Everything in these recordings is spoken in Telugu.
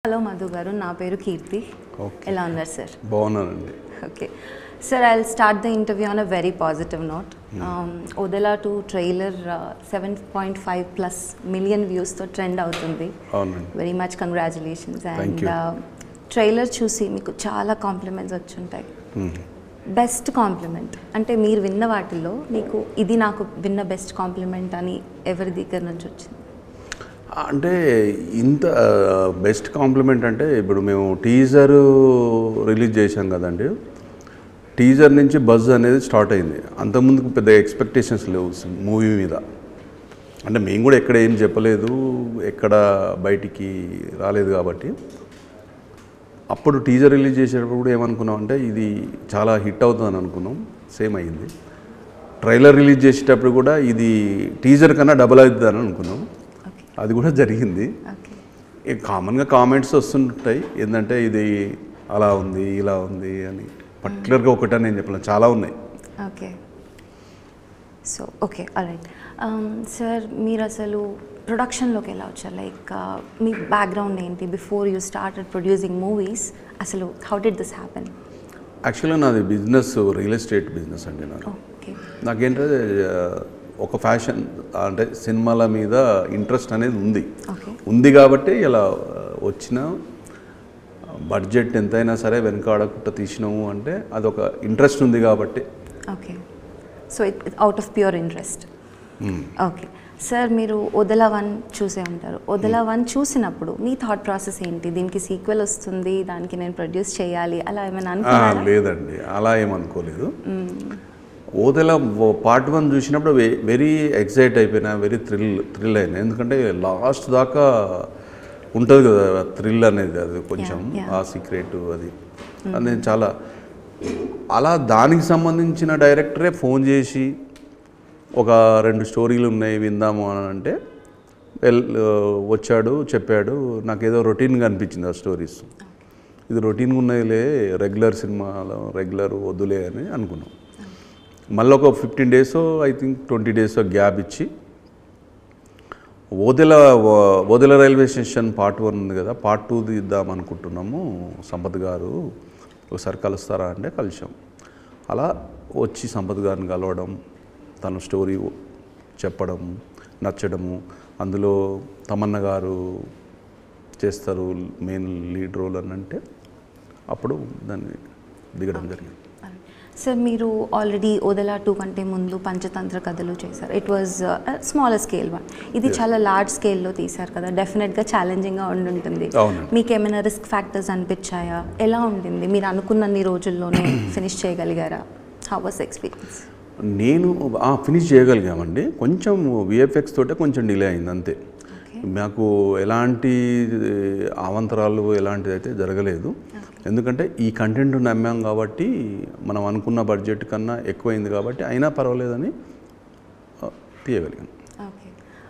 హలో మధు గారు, నా పేరు కీర్తి. ఎలా ఉన్నారు సార్? బాగున్నానండి. Okay sir, I will start the interview on a very positive note. Odela 2 trailer 7.5+ million వ్యూస్తో ట్రెండ్ అవుతుంది. అవునండి. Very much congratulations. And trailer చూసి మీకు చాలా కాంప్లిమెంట్స్ వచ్చుంటాయి. బెస్ట్ కాంప్లిమెంట్ అంటే మీరు విన్న వాటిల్లో మీకు ఇది నాకు విన్న బెస్ట్ కాంప్లిమెంట్ అని ఎవరి దగ్గర నుంచి వచ్చింది? అంటే ఇంత బెస్ట్ కాంప్లిమెంట్ అంటే ఇప్పుడు మేము టీజర్ రిలీజ్ చేశాం కదండి. టీజర్ నుంచి బజ్ అనేది స్టార్ట్ అయింది. అంతకుముందుకు పెద్ద ఎక్స్పెక్టేషన్స్ లేవు మూవీ మీద. అంటే మేము కూడా ఎక్కడ ఏం చెప్పలేదు, ఎక్కడ బయటికి రాలేదు కాబట్టి అప్పుడు టీజర్ రిలీజ్ చేసేటప్పుడు కూడా ఏమనుకున్నాం అంటే ఇది చాలా హిట్ అవుతుందని అనుకున్నాం. సేమ్ అయ్యింది. ట్రైలర్ రిలీజ్ చేసేటప్పుడు కూడా ఇది టీజర్ కన్నా డబుల్ అవుతుందని అనుకున్నాం. అది కూడా జరిగింది. కామన్గా కామెంట్స్ వస్తుంటాయి ఏంటంటే ఇది అలా ఉంది ఇలా ఉంది అని. పర్టికులర్గా ఒకటని నేను చెప్పలేను, చాలా ఉన్నాయి. Okay so okay alright sir, మీరు అసలు ప్రొడక్షన్లోకి ఎలా వచ్చారు? లైక్ మీ బ్యాక్గ్రౌండ్ ఏంటి? Before you started producing movies అసలు హౌ డిడ్ దిస్ హ్యాపెన్? యాక్చువల్గా నాది బిజినెస్ రియల్ ఎస్టేట్ బిజినెస్ అండి. నాకేంటంటే ఒక ఫ్యాషన్ అంటే సినిమాల మీద ఇంట్రెస్ట్ అనేది ఉంది కాబట్టి ఇలా వచ్చిన బడ్జెట్ ఎంతైనా సరే వెనకాడకుండా తీసినాము అంటే అదొక ఇంట్రెస్ట్ ఉంది కాబట్టి. Okay so it out of pure interest. Okay sir, మీరు ఓదెలా 1 చూసే ఉంటారు. ఓదెలా 1 చూసినప్పుడు మీ థాట్ ప్రాసెస్ ఏంటి? దీనికి సీక్వెల్ వస్తుంది, దానికి నేను ప్రొడ్యూస్ చేయాలి అలా ఏమైనా అనుకున్నారా? లేదండి, అలా ఏమనుకోలేదు. ఓదెలా పార్ట్ 1 చూసినప్పుడు వెరీ ఎక్సైట్ అయిపోయినా, వెరీ థ్రిల్ అయినా. ఎందుకంటే లాస్ట్ దాకా ఉంటుంది కదా థ్రిల్ అనేది, అది కొంచెం ఆ సీక్రెట్ అది నేను చాలా అలా దానికి సంబంధించిన డైరెక్టరే ఫోన్ చేసి ఒక 2 స్టోరీలు ఉన్నాయి విందాము అని అంటే వచ్చాడు, చెప్పాడు. నాకేదో రొటీన్గా అనిపించింది ఆ స్టోరీస్. ఇది రొటీన్గా ఉన్నాయిలే, రెగ్యులర్ సినిమాలో రెగ్యులర్ వద్దులే అని అనుకున్నాం. మళ్ళీ ఒక 15 days I think 20 days gap ఇచ్చి ఓదెల రైల్వే స్టేషన్ పార్ట్ 1 ఉంది కదా, పార్ట్ 2 తీద్దాం అనుకుంటున్నాము. సంపత్ గారు ఒకసారి కలుస్తారా అంటే కలిసాం. అలా వచ్చి సంపత్ గారిని కలవడం, తన స్టోరీ చెప్పడం, నచ్చడము. అందులో తమన్నా గారు చేస్తారు మెయిన్ లీడ్ రోల్ అని అంటే అప్పుడు దాన్ని దిగడం జరిగింది. సార్, మీరు ఆల్రెడీ ఓదెలా 2 కంటే ముందు పంచతంత్ర కథలు చేశారు. It was smaller scale 1. ఇది చాలా లార్జ్ స్కేల్లో తీశారు కదా, డెఫినెట్గా ఛాలెంజింగ్గా ఉండుంటుంది. మీకు ఏమైనా రిస్క్ ఫ్యాక్టర్స్ అనిపించాయా? ఎలా ఉండింది? మీరు అనుకున్నన్ని రోజుల్లోనే ఫినిష్ చేయగలిగారా? How was experience? నేను ఫినిష్ చేయగలిగామండి. కొంచెం విఎఫ్ఎక్స్ తోటే కొంచెం డిలే అయింది అంతే. మాకు ఎలాంటి అవాంతరాలు ఎలాంటిది అయితే జరగలేదు. ఎందుకంటే ఈ కంటెంట్ నమ్మాం కాబట్టి, మనం అనుకున్న బడ్జెట్ కన్నా ఎక్కువైంది కాబట్టి అయినా పర్వాలేదని తీయగలిగాను. ఓకే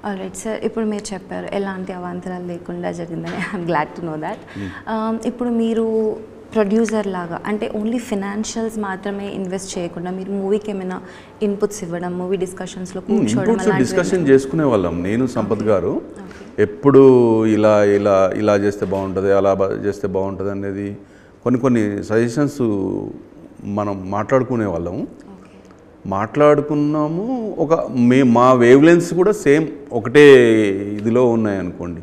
ఆల్రైట్ సార్, ఇప్పుడు మీరు చెప్పారు ఎలాంటి అవాంతరాలు లేకుండా జరిగిందని. I'm glad to know that. ఇప్పుడు మీరు ప్రొడ్యూసర్ లాగా అంటే ఓన్లీ ఫినాన్షియల్స్ మాత్రమే ఇన్వెస్ట్ చేయకుండా మీరు మూవీకి ఏమైనా ఇన్పుట్స్ ఇవ్వడం, మూవీ డిస్కషన్లో కూర్చోవడం, డిస్కషన్ చేసుకునే వాళ్ళం. నేను సంపత్ గారు ఎప్పుడు ఇలా ఇలా ఇలా చేస్తే బాగుంటుంది, అలా చేస్తే బాగుంటుంది అనేది కొన్ని సజెషన్స్ మనం మాట్లాడుకునే వాళ్ళము. మాట్లాడుకున్నాము. మా వేవ్ లెన్స్ కూడా సేమ్ ఒకటే ఇదిలో ఉన్నాయనుకోండి.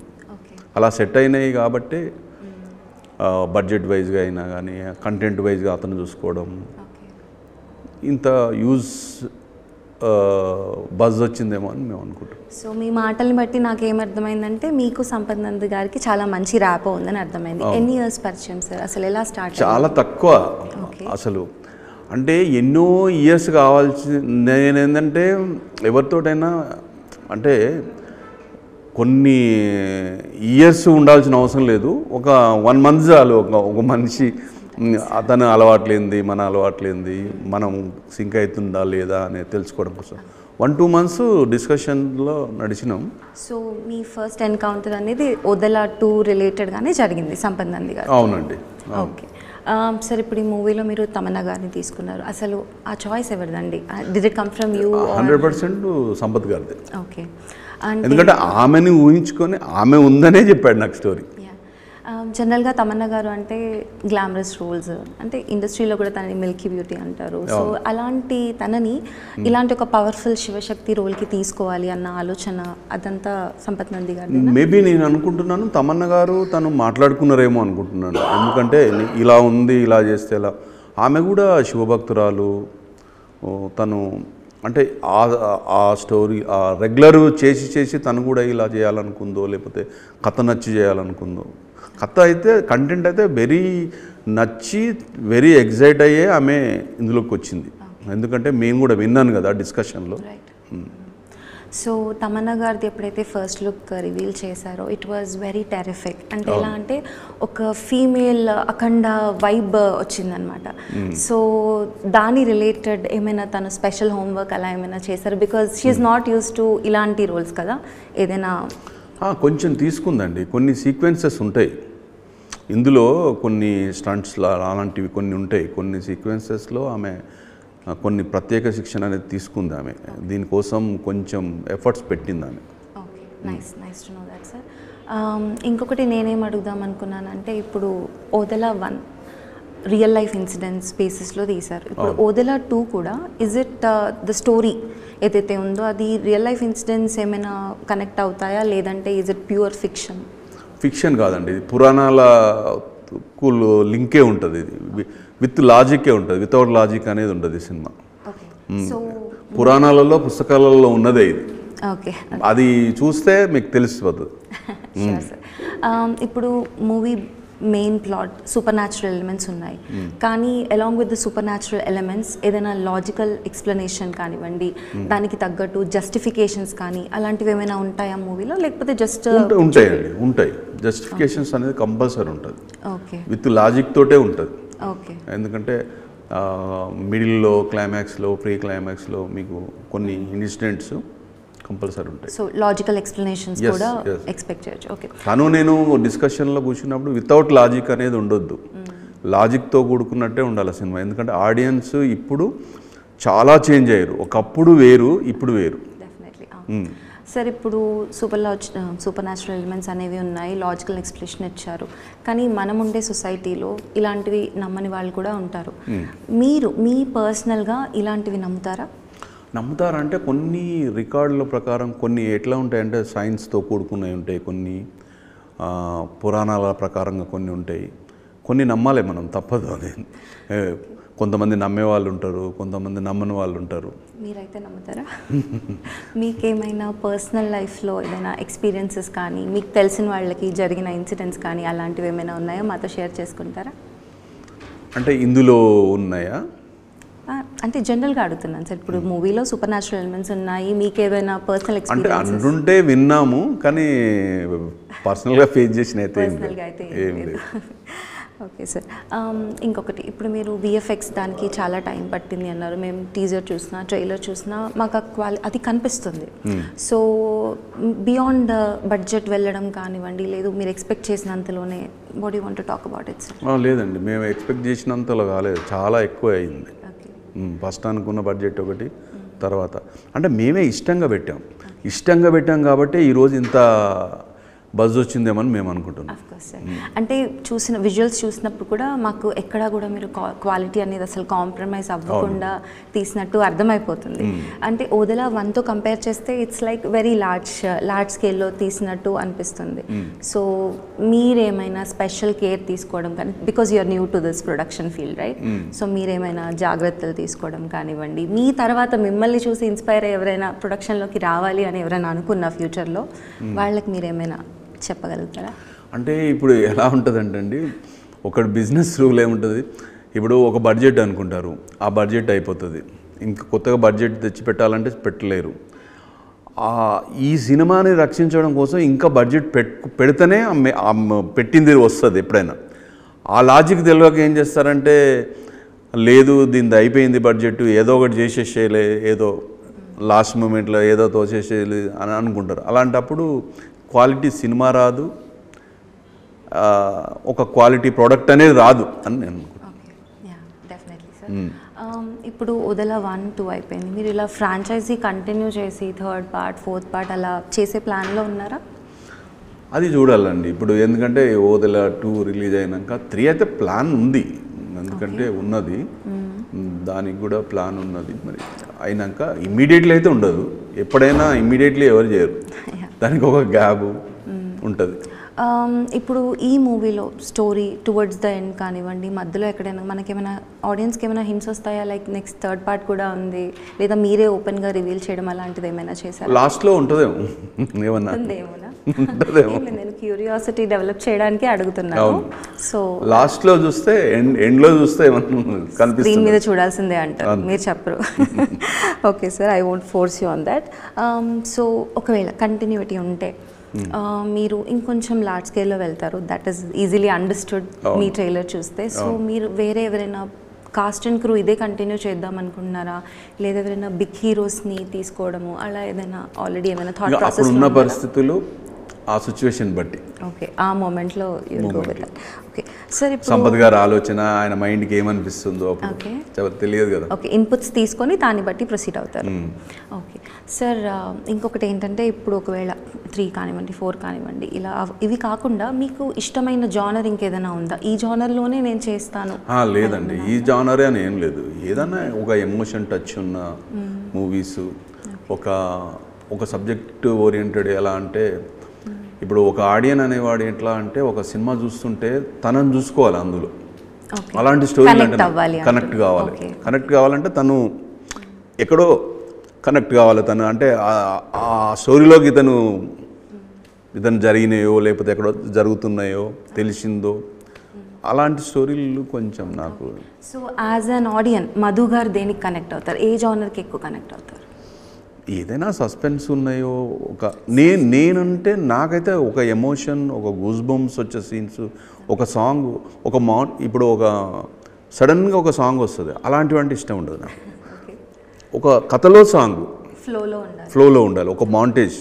అలా సెట్ అయినాయి కాబట్టి బడ్జెట్ వైజ్గా అయినా కానీ కంటెంట్ వైజ్గా అతను చూసుకోవడం, ఇంత యూజ్ బజ్ వచ్చిందేమో అని మేము అనుకుంటాం. సో మీ మాటల్ని బట్టి నాకేమర్థమైందంటే మీకు సంపత్ నంద్ గారికి చాలా మంచి ర్యాపో ఉందని అర్థమైంది. ఎన్ని ఇయర్స్ పరిచయం సార్? అసలు ఎలా స్టార్ట్? చాలా తక్కువ అసలు. అంటే ఎన్నో ఇయర్స్ కావాల్సి. నేనేంటంటే ఎవరితోటైనా అంటే కొన్ని ఇయర్స్ ఉండాల్సిన అవసరం లేదు. ఒక 1 month చాలు. ఒక మనిషి అతను అలవాట్లేంది, మన అలవాట్లేంది, మనం సింక్ అవుతుందా లేదా అనేది తెలుసుకోవడం కోసం 1-2 months డిస్కషన్లో నడిచినాం. సో మీ ఫస్ట్ ఎన్కౌంటర్ అనేది ఓదెలా 2 రిలేటెడ్గానే జరిగింది సంపత్ నంద్ గారు? అవునండి. ఓకే సార్, ఇప్పుడు ఈ మూవీలో మీరు తమన్నా గారిని తీసుకున్నారు. అసలు ఆ చాయిస్ ఎవరిదండి? Did it come from you? 100% Sampath గారిది. ఓకే, ఎందుకంటే ఆమెని ఊహించుకొని ఆమె ఉందనే చెప్పాడు నాకు స్టోరీ. జనరల్గా తమన్నా గారు అంటే గ్లామరస్ రోల్స్, అంటే ఇండస్ట్రీలో కూడా తనని మిల్కీ బ్యూటీ అంటారు. సో అలాంటి తనని ఇలాంటి ఒక పవర్ఫుల్ శివశక్తి రోల్కి తీసుకోవాలి అన్న ఆలోచన అదంతా సంపత్ నంది గారు. మేబీ నేను అనుకుంటున్నాను తమన్నా గారు తను మాట్లాడుకున్నారేమో అనుకుంటున్నాను. ఎందుకంటే ఇలా ఉంది, ఇలా చేస్తే ఇలా. ఆమె కూడా శివభక్తురాలు. తను అంటే ఆ స్టోరీ రెగ్యులర్ చేసి తను కూడా ఇలా చేయాలనుకుందో, లేకపోతే కథ నచ్చి చేయాలనుకుందో. కథ అయితే కంటెంట్ అయితే వెరీ నచ్చి వెరీ ఎగ్జైట్ అయ్యే ఆమె ఇందులోకి వచ్చింది. ఎందుకంటే మేము కూడా విన్నాను కదా డిస్కషన్లో. సో తమన్నా గారిది ఎప్పుడైతే ఫస్ట్ లుక్ రివీల్ చేశారో ఇట్ వాజ్ వెరీ టెరిఫిక్. అంటే ఎలా అంటే ఒక ఫీమేల్ అఖండ వైబ్ వచ్చిందనమాట. సో దాని రిలేటెడ్ ఏమైనా తను స్పెషల్ హోంవర్క్ అలా ఏమైనా చేశారు? Because she is not use to ఇలాంటి రోల్స్ కదా. ఏదైనా కొంచెం తీసుకుందండి. కొన్ని సీక్వెన్సెస్ ఉంటాయి ఇందులో, కొన్ని స్టంట్స్ అలాంటివి కొన్ని ఉంటాయి. కొన్ని సీక్వెన్సెస్లో ఆమె కొన్ని ప్రత్యేక శిక్షణ అనేది తీసుకుంది. ఆమె దీనికోసం కొంచెం ఎఫర్ట్స్ పెట్టింది ఆమె. Okay, nice to know that sir. ఇంకొకటి నేనేం అడుగుదాం అనుకున్నానంటే, ఇప్పుడు ఓదెలా 1 రియల్ లైఫ్ ఇన్సిడెంట్స్ బేసిస్లో తీశారు. ఇప్పుడు ఓదెలా 2 కూడా ఇజ్ ఇట్ ద స్టోరీ ఏదైతే ఉందో అది రియల్ లైఫ్ ఇన్సిడెంట్స్ ఏమైనా కనెక్ట్ అవుతాయా, లేదంటే is it pure fiction? Fiction కాదండి, ఇది పురాణాల లింకే ఉంటుంది. ఇది విత్ లాజిక్కే ఉంటుంది. వితౌట్ లాజిక్ అనేది ఉంటుంది సినిమా. పురాణాలలో పుస్తకాలలో ఉన్నదే ఇది. ఓకే, అది చూస్తే మీకు తెలిసిపోతుంది. ఇప్పుడు movie main plot super natural elements ఉన్నాయి, కానీ along with the super natural elements ఏదైనా లాజికల్ ఎక్స్ప్లెనేషన్ కానివ్వండి, దానికి తగ్గట్టు జస్టిఫికేషన్స్ కానీ అలాంటివి ఏమైనా ఉంటాయా మూవీలో, లేకపోతే జస్ట్? ఉంటాయండి, ఉంటాయి. జస్టిఫికేషన్స్ అనేది కంపల్సరీ ఉంటుంది. ఓకే, విత్ లాజిక్ తోటే ఉంటుంది. ఓకే, ఎందుకంటే మిడిల్లో, క్లైమాక్స్లో, ప్రీ క్లైమాక్స్లో మీకు కొన్ని ఇన్సిడెంట్స్ కంపల్సరీ ఉంటాయి. సో లాజికల్ ఎక్స్ప్లెనేషన్స్ కూడా ఎక్స్పెక్ట్ చేయొచ్చు. ఓకే, తను నేను డిస్కషన్లో కూర్చున్నప్పుడు వితౌట్ లాజిక్ అనేది ఉండొద్దు, లాజిక్తో కూడుకున్నట్టే ఉండాలి సినిమా. ఎందుకంటే ఆడియన్స్ ఇప్పుడు చాలా చేంజ్ అయ్యారు. ఒకప్పుడు వేరు, ఇప్పుడు వేరు. డెఫినెట్లీ. సార్, ఇప్పుడు సూపర్ న్యాచురల్ ఎలిమెంట్స్ అనేవి ఉన్నాయి, లాజికల్ ఎక్స్ప్లెనేషన్ ఇచ్చారు, కానీ మనం ఉండే సొసైటీలో ఇలాంటివి నమ్మని వాళ్ళు కూడా ఉంటారు. మీరు మీ పర్సనల్గా ఇలాంటివి నమ్ముతారంటే కొన్ని రికార్డుల ప్రకారం కొన్ని ఎట్లా ఉంటాయంటే సైన్స్తో కూడుకున్నవి ఉంటాయి, కొన్ని పురాణాల ప్రకారంగా కొన్ని ఉంటాయి. కొన్ని నమ్మాలి మనం, తప్పదు. అది కొంతమంది నమ్మే వాళ్ళు ఉంటారు, కొంతమంది నమ్మని వాళ్ళు ఉంటారు. మీరైతే నమ్ముతారా? మీకేమైనా పర్సనల్ లైఫ్లో ఏదైనా ఎక్స్పీరియన్సెస్ కానీ, మీకు తెలిసిన వాళ్ళకి జరిగిన ఇన్సిడెంట్స్ కానీ అలాంటివి ఏమైనా ఉన్నాయో మాతో షేర్ చేసుకుంటారా? అంటే ఇందులో ఉన్నాయా అంటే జనరల్గా అడుగుతున్నాను సార్. ఇప్పుడు మూవీలో సూపర్ న్యాచురల్ ఎలిమెంట్స్ ఉన్నాయి, మీకు ఏమైనా పర్సనల్ ఎక్స్పీరియన్స్? అంటే అంటుంటే విన్నాము, కానీ పర్సనల్గా ఫేస్ చేసిన అయితే ఏం లేదు. ఓకే సార్, ఇంకొకటి, ఇప్పుడు మీరు విఎఫ్ఎక్స్ దానికి చాలా టైం పట్టింది అన్నారు. మేము టీజర్ చూసినా, ట్రైలర్ చూసినా మాకు అది కనిపిస్తుంది. సో బియాండ్ బడ్జెట్ వెళ్ళడం కానివ్వండి, లేదు మీరు ఎక్స్పెక్ట్ చేసినంతలోనే, what you want to talk about it sir? లేదండి, మేము ఎక్స్పెక్ట్ చేసినంతలో కాలేదు, చాలా ఎక్కువ అయింది. ఫస్ట్ అనుకున్న బడ్జెట్ ఒకటి, తర్వాత అంటే మేమే ఇష్టంగా పెట్టాం కాబట్టి ఈరోజు ఇంత బజ్ వచ్చిందేమని మేము అనుకుంటున్నాం. అంటే చూసిన విజువల్స్ చూసినప్పుడు కూడా మాకు ఎక్కడా కూడా మీరు క్వాలిటీ అనేది అసలు కాంప్రమైజ్ అవ్వకుండా తీసినట్టు అర్థమైపోతుంది. అంటే ఓదెలా 1తో కంపేర్ చేస్తే ఇట్స్ లైక్ వెరీ లార్జ్ స్కేల్లో తీసినట్టు అనిపిస్తుంది. సో మీరేమైనా స్పెషల్ కేర్ తీసుకోవడం కానీ, because you're new to this production field right, so మీరేమైనా జాగ్రత్తలు తీసుకోవడం కానివ్వండి, మీ తర్వాత మిమ్మల్ని చూసి ఇన్స్పైర్ అయ్యి ఎవరైనా ప్రొడక్షన్లోకి రావాలి అని ఎవరైనా అనుకున్న ఫ్యూచర్లో వాళ్ళకి మీరేమైనా చెప్పగలుగుతారా? అంటే ఇప్పుడు ఎలా ఉంటుందంటే అండి, ఒకటి బిజినెస్ రూల్ ఏముంటుంది, ఇప్పుడు ఒక బడ్జెట్ అనుకుంటారు, ఆ బడ్జెట్ అయిపోతుంది, ఇంకా కొత్తగా బడ్జెట్ తెచ్చి పెట్టాలంటే పెట్టలేరు. ఈ సినిమాని రక్షించడం కోసం ఇంకా బడ్జెట్ పెడితేనే పెట్టింది వస్తుంది ఎప్పుడైనా. ఆ లాజిక్ తెలియక ఏం చేస్తారంటే, లేదు దీనిది అయిపోయింది బడ్జెట్, ఏదో ఒకటి చేసేసేయలే, ఏదో లాస్ట్ మూమెంట్లో ఏదో తోచేసేయాలి అని అనుకుంటారు. అలాంటప్పుడు క్వాలిటీ సినిమా రాదు, ఒక క్వాలిటీ ప్రోడక్ట్ అనేది రాదు అని నేను అనుకుంటున్నాను. Definitely sir. ఇప్పుడు ఓదెలా 1, 2 అయిపోయింది, మీరు ఇలా ఫ్రాంచైజీ కంటిన్యూ చేసి 3rd పార్ట్ 4th పార్ట్ అలా చేసే ప్లాన్లో ఉన్నారా? అది చూడాలండి ఇప్పుడు, ఎందుకంటే ఓదెల 2 రిలీజ్ అయినాక 3 అయితే ప్లాన్ ఉంది, ఎందుకంటే ఉన్నది, దానికి కూడా ప్లాన్ ఉన్నది. మరి అయినాక ఇమ్మీడియట్లీ అయితే ఉండదు, ఎప్పుడైనా ఇమ్మీడియట్లీ ఎవరు చేయరు, దానికి ఒక గ్యాప్ ఉంటుంది. ఇప్పుడు ఈ మూవీలో స్టోరీ టువర్డ్స్ ద ఎండ్ కానివ్వండి, మధ్యలో ఎక్కడైనా మనకేమైనా ఆడియన్స్కి ఏమైనా హింట్స్ వస్తాయా, లైక్ నెక్స్ట్ థర్డ్ పార్ట్ కూడా ఉంది, లేదా మీరే ఓపెన్గా రివీల్ చేయడం అలాంటిది ఏమైనా చేశారు? లాస్ట్లో ఉంటుందేమో, ఏమన్నా ఉంటుందేమో, నేను క్యూరియాసిటీ డెవలప్ చేయడానికి అడుగుతున్నాను. సో లాస్ట్లో చూస్తే ఎండ్లో చూస్తే కనిపిస్తుంది, స్క్రీన్ మీద చూడాల్సిందే అంటారు, మీరు చెప్పరు. Okay sir, I won't force you on that. So ఒకవేళ కంటిన్యూటీ ఉంటే మీరు ఇంకొంచెం లార్జ్ స్కేల్లో వెళ్తారు, that is easily understood me trailer చూస్తే. సో మీరు వేరే ఎవరైనా కాస్ట్ అండ్ క్రూ ఇదే కంటిన్యూ చేద్దాం అనుకుంటున్నారా, లేదా ఎవరైనా బిగ్ హీరోస్ని తీసుకోవడము అలా ఏదైనా ఆల్రెడీ ఏమైనా థాట్ ప్రాసెస్ ఉన్న పరిస్థితులు ఆ సిచ్యువేషన్ బట్టి? ఓకే, ఆ మూమెంట్లో ఓకే సార్. ఇప్పుడు సంపత్ గారి ఆలోచన, ఆయన మైండ్కి ఏమనిపిస్తుందో అప్పుడు తెలియదు కదా. ఓకే, ఇన్పుట్స్ తీసుకొని దాన్ని బట్టి ప్రొసీడ్ అవుతారు. ఓకే సార్, ఇంకొకటి ఏంటంటే ఇప్పుడు ఒకవేళ 3 కానివ్వండి 4 కానివ్వండి ఇలా ఇవి కాకుండా మీకు ఇష్టమైన జానర్ ఇంకేదైనా ఉందా, ఈ జానర్లోనే నేను చేస్తాను? లేదండి, ఈ జానరే అని ఏం లేదు, ఏదైనా ఒక ఎమోషన్ టచ్ ఉన్న మూవీస్, ఒక సబ్జెక్ట్ ఓరియంటెడ్. ఎలా అంటే ఇప్పుడు ఒక ఆడియన్ అనేవాడు ఎట్లా అంటే ఒక సినిమా చూస్తుంటే తనని చూసుకోవాలి అందులో, అలాంటి స్టోరీ కనెక్ట్ కావాలి. కనెక్ట్ కావాలంటే తను ఎక్కడో కనెక్ట్ కావాలి, తను అంటే ఆ స్టోరీలోకి ఇతను జరిగినాయో లేకపోతే ఎక్కడో జరుగుతున్నాయో తెలిసిందో, అలాంటి స్టోరీలు కొంచెం నాకు. సో యాజ్ అన్ ఆడియన్ మధు గారు దేనికి కనెక్ట్ అవుతారు, ఏ జానర్కి ఎక్కువ కనెక్ట్ అవుతారు? ఏదైనా సస్పెన్స్ ఉన్నాయో, నేనంటే నాకైతే ఒక ఎమోషన్, ఒక గూస్ బంప్స్ వచ్చే సీన్స్, ఒక సాంగ్, ఇప్పుడు ఒక సడన్గా ఒక సాంగ్ వస్తుంది, అలాంటివంటే ఇష్టం ఉండదు నాకు. ఒక కథలో సాంగ్ ఫ్లోలో ఉండాలి, ఒక మాంటేజ్,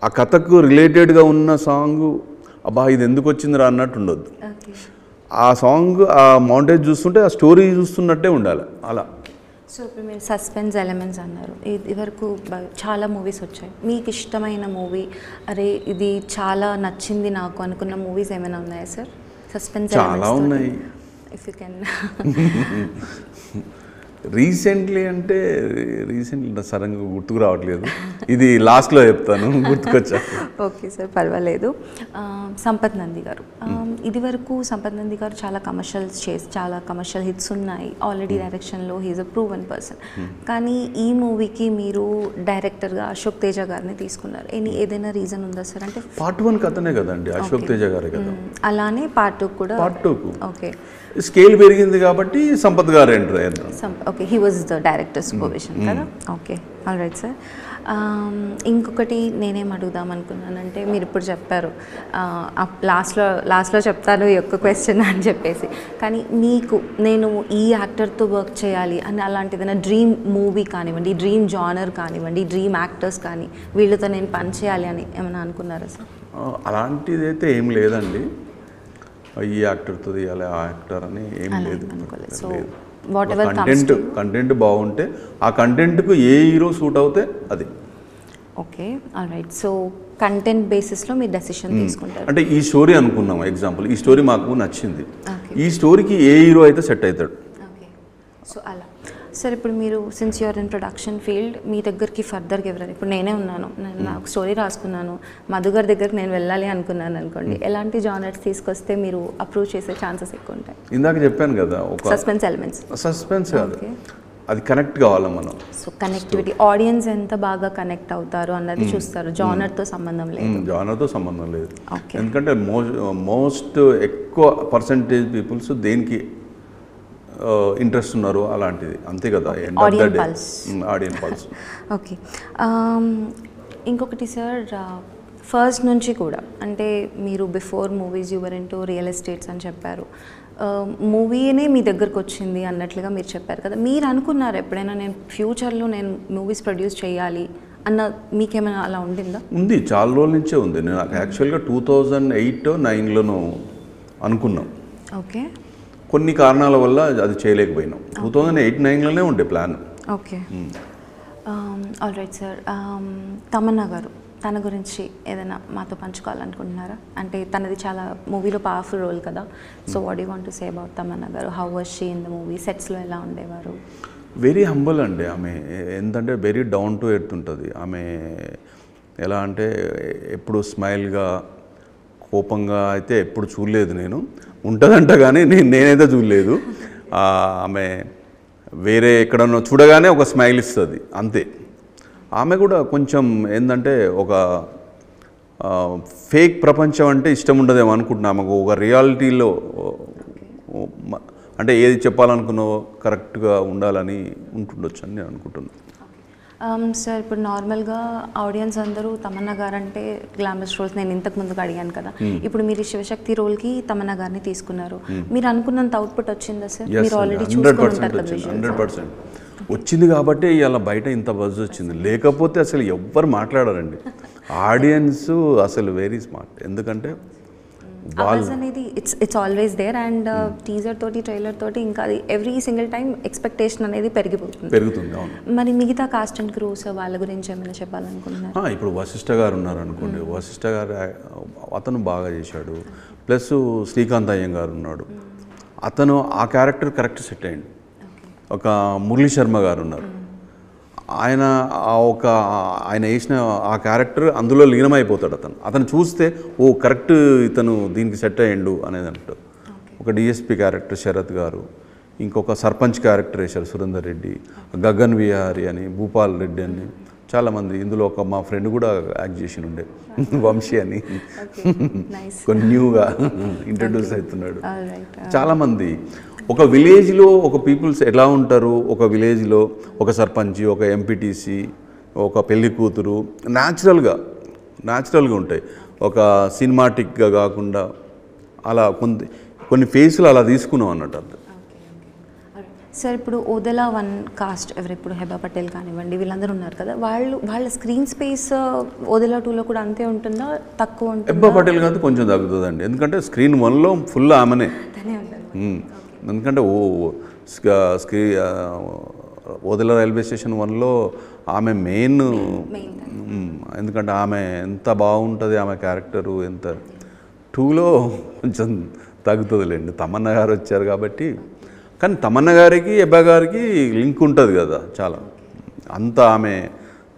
ఆ కథకు రిలేటెడ్గా ఉన్న సాంగ్, అబ్బా ఇది ఎందుకు వచ్చిందిరా అన్నట్టు ఉండొద్దు. ఆ సాంగ్, ఆ మాంటేజ్ చూస్తుంటే ఆ స్టోరీ చూస్తున్నట్టే ఉండాలి అలా. సో ఇప్పుడు మీరు సస్పెన్స్ ఎలిమెంట్స్ అన్నారు, ఇది వరకు చాలా మూవీస్ వచ్చాయి, మీకు ఇష్టమైన మూవీ, అరే ఇది చాలా నచ్చింది నాకు అనుకున్న మూవీస్ ఏమైనా ఉన్నాయా సార్? సస్పెన్స్ చాలా ఉన్నాయి. If you can. రీసెంట్లీ సడన్గా గుర్తుకు రావట్లేదు, ఇది లాస్ట్లో చెప్తాను, గుర్తుకొచ్చా. ఓకే సార్, పర్వాలేదు. సంపత్ నంది గారు, ఇది వరకు సంపత్ నంది గారు చాలా కమర్షియల్ హిట్స్ ఉన్నాయి, ఆల్రెడీ డైరెక్షన్లో హీఈస్ అ ప్రూవెన్ పర్సన్. కానీ ఈ మూవీకి మీరు డైరెక్టర్గా అశోక్ తేజ గారిని తీసుకున్నారు, ఏదైనా రీజన్ ఉందా సార్? అంటే పార్ట్ 1 కథనే కదండి, అశోక్ తేజ గారే కదా. అలానే పార్ట్ 2 కూడా. ఓకే, స్కేల్ పెరిగింది కాబట్టి సంపత్ గారు ఎంటర్ అయ్యారు. Okay, he was the director supervision కదా. Okay, all right sir. ఇంకొకటి నేనేం అడుగుదాం అనుకున్నానంటే, మీరు ఇప్పుడు చెప్పారు లాస్ట్లో చెప్తాను ఈ ఒక్క క్వశ్చన్ అని చెప్పేసి, కానీ మీకు నేను ఈ యాక్టర్తో వర్క్ చేయాలి అని అలాంటిది ఏదైనా డ్రీమ్ మూవీ కానివ్వండి, డ్రీమ్ జానర్ కానివ్వండి, డ్రీమ్ యాక్టర్స్ కానీ వీళ్ళతో నేను పని చేయాలి అని ఏమైనా అనుకున్నారా సార్? అలాంటిది అయితే ఏం లేదండి, ఈ యాక్టర్తో తీయాలి ఆ యాక్టర్ అని ఏం లేదు. సో కంటెంట్ బాగుంటే ఆ కంటెంట్కు ఏ హీరో సూట్ అవుతే అది. Okay, all right. So content బేసిస్లో మీరు డెసిషన్ తీసుకుంటారు. అంటే ఈ స్టోరీ అనుకున్నాం, ఎగ్జాంపుల్ ఈ స్టోరీ మాకు నచ్చింది, ఈ స్టోరీకి ఏ హీరో అయితే సెట్ అవుతాడు. ఓకే, సో అలా. సార్ ఇప్పుడు మీరు since you're in production field, మీ దగ్గరికి ఫర్దర్గా ఎవరైనా, ఇప్పుడు నేనే ఉన్నాను, నేను నాకు స్టోరీ రాసుకున్నాను, మధు గారి దగ్గరికి నేను వెళ్ళాలి అనుకున్నాను అనుకోండి, ఎలాంటి జానర్స్ తీసుకొస్తే మీరు అప్రూవ్ చేసే ఛాన్సెస్ ఎక్కువ ఉంటాయి? ఇందాక చెప్పాను కదా, ఒక సస్పెన్స్ ఎలిమెంట్స్. సస్పెన్స్ కాదు, అది కనెక్ట్ కావాలి మనం. సో కనెక్టివిటీ, ఆడియన్స్ ఎంత బాగా కనెక్ట్ అవుతారు అన్నది చూస్తారు, జానర్తో సంబంధం లేదు. జానర్తో సంబంధం లేదు, ఎందుకంటే మోస్ట్ ఎక్కువ పర్సంటేజ్ పీపుల్స్ దేనికి ఇంట్రెస్ట్ ఉన్నారు అలాంటిది, అంతే కదా. ఆడియన్ పల్స్. ఓకే, ఇంకొకటి సార్, ఫస్ట్ నుంచి కూడా అంటే మీరు before movies your into real estates అని చెప్పారు, మూవీనే మీ దగ్గరకు వచ్చింది అన్నట్లుగా మీరు చెప్పారు కదా. మీరు అనుకున్నారు ఎప్పుడైనా నేను ఫ్యూచర్లో నేను మూవీస్ ప్రొడ్యూస్ చేయాలి అన్న, మీకేమైనా అలా ఉండిందా? ఉంది, చాలా రోజుల నుంచే ఉంది. నేను యాక్చువల్గా 2008-9లోనూ అనుకున్నాం. ఓకే, కొన్ని కారణాల వల్ల అది చేయలేకపోయినాం. 2008-9లోనే ఉండే plan. Okay, all right sir. Tamannaah గారు, తన గురించి ఏదైనా మాతో పంచుకోవాలనుకుంటున్నారా? అంటే తనది చాలా మూవీలో పవర్ఫుల్ రోల్ కదా, so what you want to say about Tamannaah garu? How was she in the movie? సెట్స్లో ఎలా ఉండేవారు? వెరీ హంబల్ అండి ఆమె. ఏంటంటే వెరీ డౌన్ టు ఎర్త్ ఉంటుంది ఆమె. ఎలా అంటే ఎప్పుడు స్మైల్గా, కోపంగా అయితే ఎప్పుడు చూడలేదు నేను. ఉంటుందంట కానీ నేనైతే చూడలేదు. ఆమె వేరే ఎక్కడన్నా చూడగానే ఒక స్మైల్ ఇస్తుంది అంతే. ఆమె కూడా కొంచెం ఏంటంటే ఒక ఫేక్ ప్రపంచం అంటే ఇష్టం ఉండదేమో అనుకుంటున్నా. ఆమెకు ఒక రియాలిటీలో అంటే ఏది చెప్పాలనుకున్నావో కరెక్ట్గా ఉండాలని ఉంటుండొచ్చు అని నేను అనుకుంటున్నాను. సార్, ఇప్పుడు నార్మల్గా ఆడియన్స్ అందరూ తమన్నా గారు అంటే గ్లామరస్ రోల్స్, నేను ఇంతకు ముందుకు అడిగాను కదా, ఇప్పుడు మీరు శివశక్తి రోల్కి తమన్నా గారిని తీసుకున్నారు. మీరు అనుకున్నంత అవుట్పుట్ వచ్చిందా సార్? మీరు ఆల్రెడీ 100% వచ్చింది కాబట్టి ఇలా బయట ఇంత బజ్ వచ్చింది. లేకపోతే అసలు ఎవ్వరు మాట్లాడారండి. ఆడియన్స్ అసలు వెరీ స్మార్ట్. ఎందుకంటే అనేది it's always there. And teaser తోటి, ట్రైలర్ తోటి ఇంకా అది ఎవ్రీ సింగిల్ టైం ఎక్స్పెక్టేషన్ అనేది పెరుగుతుంది. మరి మిగతా కాస్ట్ అండ్ క్రూస్ వాళ్ళ గురించి ఏమైనా చెప్పాలనుకుంటున్నారు? ఇప్పుడు వశిష్ఠ గారు ఉన్నారు అనుకోండి. వశిష్ఠ గారు అతను బాగా చేశాడు. ప్లస్ శ్రీకాంత్ అయ్యంగారు ఉన్నాడు. అతను ఆ క్యారెక్టర్ కరెక్ట్ సెట్ అయ్యింది. ఒక మురళీ శర్మ గారు ఉన్నారు. ఆయన వేసిన ఆ క్యారెక్టర్ అందులో లీనమైపోతాడు. అతను చూస్తే ఓ కరెక్ట్ ఇతను దీనికి సెట్ అయ్యిండు అనేది అంటాడు. ఒక డిఎస్పి క్యారెక్టర్ శరత్ గారు, ఇంకొక సర్పంచ్ క్యారెక్టర్ వేశారు సురేందర్ రెడ్డి, గగన్ విహారీ అని, భూపాల్ రెడ్డి అని, చాలామంది. ఇందులో ఒక మా ఫ్రెండ్ కూడా యాక్ట్ చేసి ఉండే, వంశీ అని, కొన్ని న్యూగా ఇంట్రడ్యూస్ అవుతున్నాడు. చాలామంది ఒక విలేజ్లో ఒక పీపుల్స్ ఎలా ఉంటారు, ఒక విలేజ్లో ఒక సర్పంచ్, ఒక ఎంపీటీసీ, ఒక పెళ్లి కూతురు న్యాచురల్గా ఉంటాయి. ఒక సినిమాటిక్గా కాకుండా అలా కొన్ని ఫేస్లు అలా తీసుకున్నాం అన్నట్టు. సార్, ఇప్పుడు ఓదెలా 1 కాస్ట్ ఎవరు, ఇప్పుడు హెబా పటేల్ కానివ్వండి, వీళ్ళందరూ ఉన్నారు కదా, వాళ్ళ స్క్రీన్ స్పేస్ ఓదెలా 2లో కూడా అంతే ఉంటుందా, తక్కువ ఉంటుందా? హెబా పటేల్ కాదు, కొంచెం తగ్గుతుందండి. ఎందుకంటే స్క్రీన్ 1లో ఫుల్ ఆమెనే. ఎందుకంటే ఓదెలా రైల్వే స్టేషన్ 1లో ఆమె మెయిన్. ఎందుకంటే ఆమె ఎంత బాగుంటుంది, ఆమె క్యారెక్టరు ఎంత. 2లో కొంచెం తగ్గుతుందిలేండి. తమన్నా గారు వచ్చారు కాబట్టి. కానీ తమన్నా గారికి హెబా గారికి లింక్ ఉంటుంది కదా చాలా. అంత ఆమె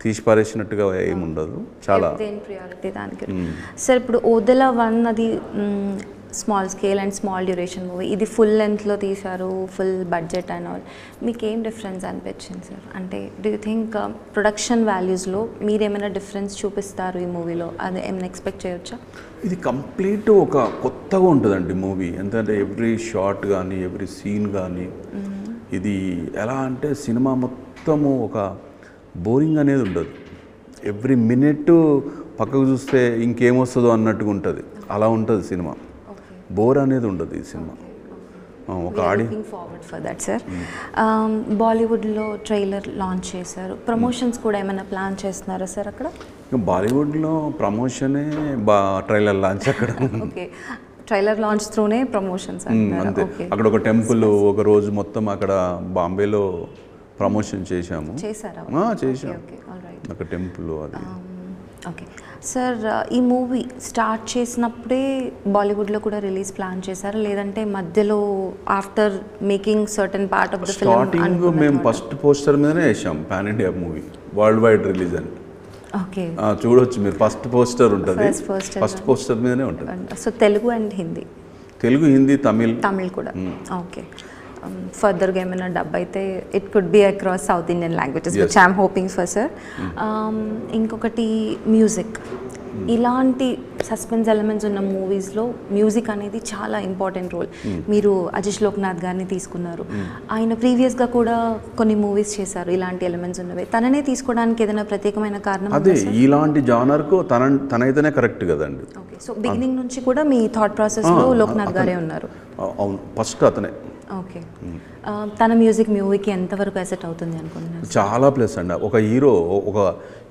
తీసి పారేసినట్టుగా ఏముండదు. చాలా దానికి. సార్, ఇప్పుడు ఓదెలా 1 అది small scale and small duration movie, ఇది ఫుల్ లెంత్లో తీశారు, ఫుల్ బడ్జెట్ అండ్ ఆల్. మీకు ఏం డిఫరెన్స్ అనిపించింది సార్? అంటే డూ యూ థింక్ ప్రొడక్షన్ వాల్యూస్లో మీరేమైనా డిఫరెన్స్ చూపిస్తారు ఈ మూవీలో? అది ఏమైనా ఎక్స్పెక్ట్ చేయొచ్చా? ఇది కంప్లీట్ ఒక కొత్తగా ఉంటుందండి మూవీ. ఎందుకంటే ఎవ్రీ షాట్ కానీ, ఎవ్రీ సీన్ కానీ, ఇది ఎలా అంటే సినిమా మొత్తము ఒక బోరింగ్ అనేది ఉండదు. ఎవ్రీ మినిట్ పక్కకు చూస్తే ఇంకేమొస్తుందో అన్నట్టుగా ఉంటుంది. అలా ఉంటుంది సినిమా. బోర్ అనేది ఉండదు ఈ సినిమా. ఒక ఫార్వర్డ్ ఫర్ దట్ సార్. బాలీవుడ్లో ట్రైలర్ లాంచ్ చేశారు. ప్రమోషన్స్ కూడా ఏమైనా ప్లాన్ చేస్తున్నారా సార్ అక్కడ? బాలీవుడ్లో ప్రమోషనే ట్రైలర్ లాంచ్ అక్కడ. ఓకే, ట్రైలర్ లాంచ్ త్రూనే ప్రమోషన్స్ అంతే. అక్కడ ఒక టెంపుల్, ఒక రోజు మొత్తం అక్కడ బాంబేలో ప్రమోషన్ చేశాము. చేశాము ఒక టెంపుల్ అది. ఓకే సార్, ఈ మూవీ స్టార్ట్ చేసినప్పుడే బాలీవుడ్లో కూడా రిలీజ్ ప్లాన్ చేశారు, లేదంటే మధ్యలో after making certain part of the film? Starting మేము ఫస్ట్ పోస్టర్ మీదనే వేసాం pan India movie worldwide release అని. ఓకే, చూడొచ్చు మీరు. ఫస్ట్ పోస్టర్ ఉంటుంది, ఫస్ట్ పోస్టర్ మీదనే ఉంటుంది. So Telugu and Hindi? తెలుగు, హిందీ, తమిళ్ కూడా. ఓకే, ఫర్దర్గా ఏమైనా డబ్ అయితే it could be across south Indian languages, which I'm hoping for sir. ఇంకొకటి మ్యూజిక్. ఇలాంటి సస్పెన్స్ ఎలిమెంట్స్ ఉన్న మూవీస్లో మ్యూజిక్ అనేది చాలా ఇంపార్టెంట్ రోల్. మీరు అజీష్ లోక్నాథ్ గారిని తీసుకున్నారు. ఆయన ప్రీవియస్గా కూడా కొన్ని మూవీస్ చేశారు ఇలాంటి ఎలిమెంట్స్ ఉన్నవి. తననే తీసుకోవడానికి ఏదైనా ప్రత్యేకమైన కారణం? అదే, ఇలాంటి జానర్కు తనైతేనే కరెక్ట్ కదండి. ఓకే, సో బిగినింగ్ నుంచి కూడా మీ థాట్ ప్రాసెస్లో లోక్నాథ్ గారే ఉన్నారు? అవును, ఫస్ట్ అతనే. ఓకే, తన మ్యూజిక్ మూవీకి ఎంతవరకు అసెట్ అవుతుంది అనుకుంటున్నారు? చాలా ప్లస్ అండి. ఒక హీరో,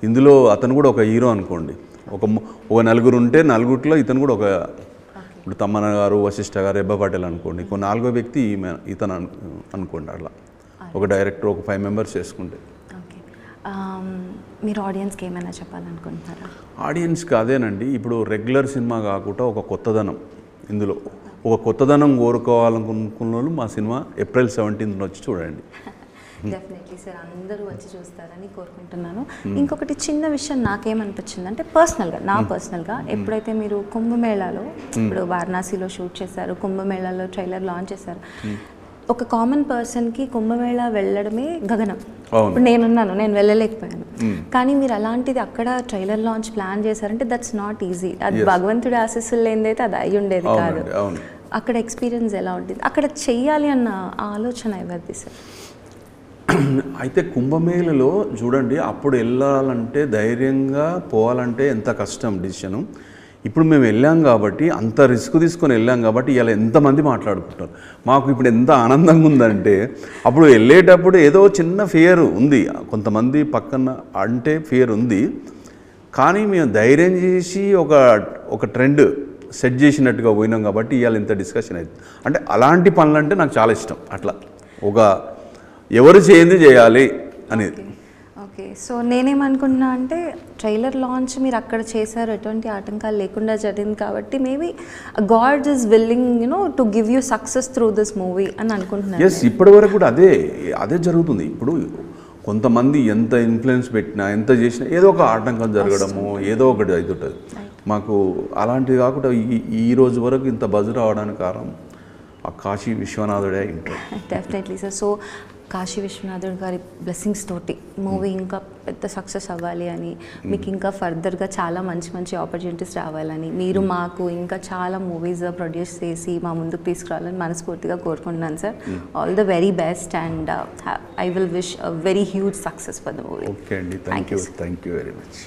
ఇందులో అతను కూడా ఒక హీరో అనుకోండి. ఒక నలుగురు ఉంటే నలుగురిలో ఇతను కూడా ఒక, ఇప్పుడు తమన్నా గారు, వశిష్ఠ గారు, హెబా పటేల్ అనుకోండి, ఒక 4వ వ్యక్తి ఇతను అనుకోండి. అట్లా ఒక డైరెక్టర్ ఒక 5 మెంబర్స్ చేసుకుంటే. ఓకే, మీరు ఆడియన్స్కి ఏమైనా చెప్పాలనుకుంటున్నారా? ఆడియన్స్కి అదేనండి, ఇప్పుడు రెగ్యులర్ సినిమా కాకుండా ఒక కొత్తదనం, ఇందులో ఒక కొత్తదనం కోరుకోవాలనుకున్న వాళ్ళు మా సినిమా April 17th వచ్చి చూడండి. డెఫినెట్లీ సార్, అందరూ వచ్చి చూస్తారని కోరుకుంటున్నాను. ఇంకొకటి చిన్న విషయం నాకేమనిపించింది అంటే పర్సనల్గా ఎప్పుడైతే మీరు కుంభమేళాలో ఇప్పుడు వారణాసిలో షూట్ చేశారు, కుంభమేళాలో ట్రైలర్ లాంచ్ చేశారు, ఒక కామన్ పర్సన్కి కుంభమేళా వెళ్ళడమే గగనం. ఇప్పుడు నేను వెళ్ళలేకపోయాను, కానీ మీరు అలాంటిది అక్కడ ట్రైలర్ లాంచ్ ప్లాన్ చేశారంటే దట్స్ నాట్ ఈజీ. అది భగవంతుడి ఆశీస్సులు లేనిదైతే అది అయి ఉండేది కాదు. అక్కడ ఎక్స్పీరియన్స్ ఎలా ఉంటుంది, అక్కడ చెయ్యాలి అన్న ఆలోచన ఎవరిది సార్? అయితే కుంభమేళలో చూడండి, అప్పుడు వెళ్ళాలంటే ధైర్యంగా పోవాలంటే ఎంత కష్టం డిసిషను. ఇప్పుడు మేము వెళ్ళాం కాబట్టి, అంత రిస్క్ తీసుకొని వెళ్ళాం కాబట్టి ఇలా ఎంతమంది మాట్లాడుకుంటారు. మాకు ఇప్పుడు ఎంత ఆనందంగా ఉందంటే, అప్పుడు వెళ్ళేటప్పుడు ఏదో చిన్న ఫియర్ ఉంది, కొంతమంది పక్కన అంటే ఫియర్ ఉంది, కానీ మేము ధైర్యం చేసి ఒక ట్రెండ్ సెట్ చేసినట్టుగా పోయినాం కాబట్టి ఇవాళ ఇంత డిస్కషన్ అవుతుంది. అంటే అలాంటి పనులు అంటే నాకు చాలా ఇష్టం. అట్లా ఒక ఎవరు చేయంది చేయాలి అనేది. ఓకే, సో నేనేమనుకుంటున్నా అంటే ట్రైలర్ లాంచ్ మీరు అక్కడ చేశారు, ఎటువంటి ఆటంకాలు లేకుండా జరిగింది కాబట్టి maybe God is willing to give you success through this movie అని అనుకుంటున్నాను. ఎస్, ఇప్పటి వరకు కూడా అదే జరుగుతుంది. ఇప్పుడు కొంతమంది ఎంత ఇన్ఫ్లుయెన్స్ పెట్టినా, ఎంత చేసినా ఏదో ఒక ఆటంకం జరగడము, ఏదో ఒకటి అవుతుంటుంది. మాకు అలాంటిది కాకుండా ఈ రోజు వరకు ఇంత బజ్ రావడానికి కారణం ఆ కాశీ విశ్వనాథుడే enter. Definitely sir. So Kashi విశ్వనాథుడు గారి బ్లెస్సింగ్స్ తోటి మూవీ ఇంకా పెద్ద సక్సెస్ అవ్వాలి అని, మీకు ఇంకా ఫర్దర్గా చాలా మంచి ఆపర్చునిటీస్ రావాలని, మీరు మాకు ఇంకా చాలా మూవీస్ ప్రొడ్యూస్ చేసి మా ముందుకు తీసుకురావాలని మనస్ఫూర్తిగా కోరుకుంటున్నాను sir. All the very best and I will wish a very huge success for the movie. Okay అండి, థ్యాంక్ యూ వెరీ మచ్.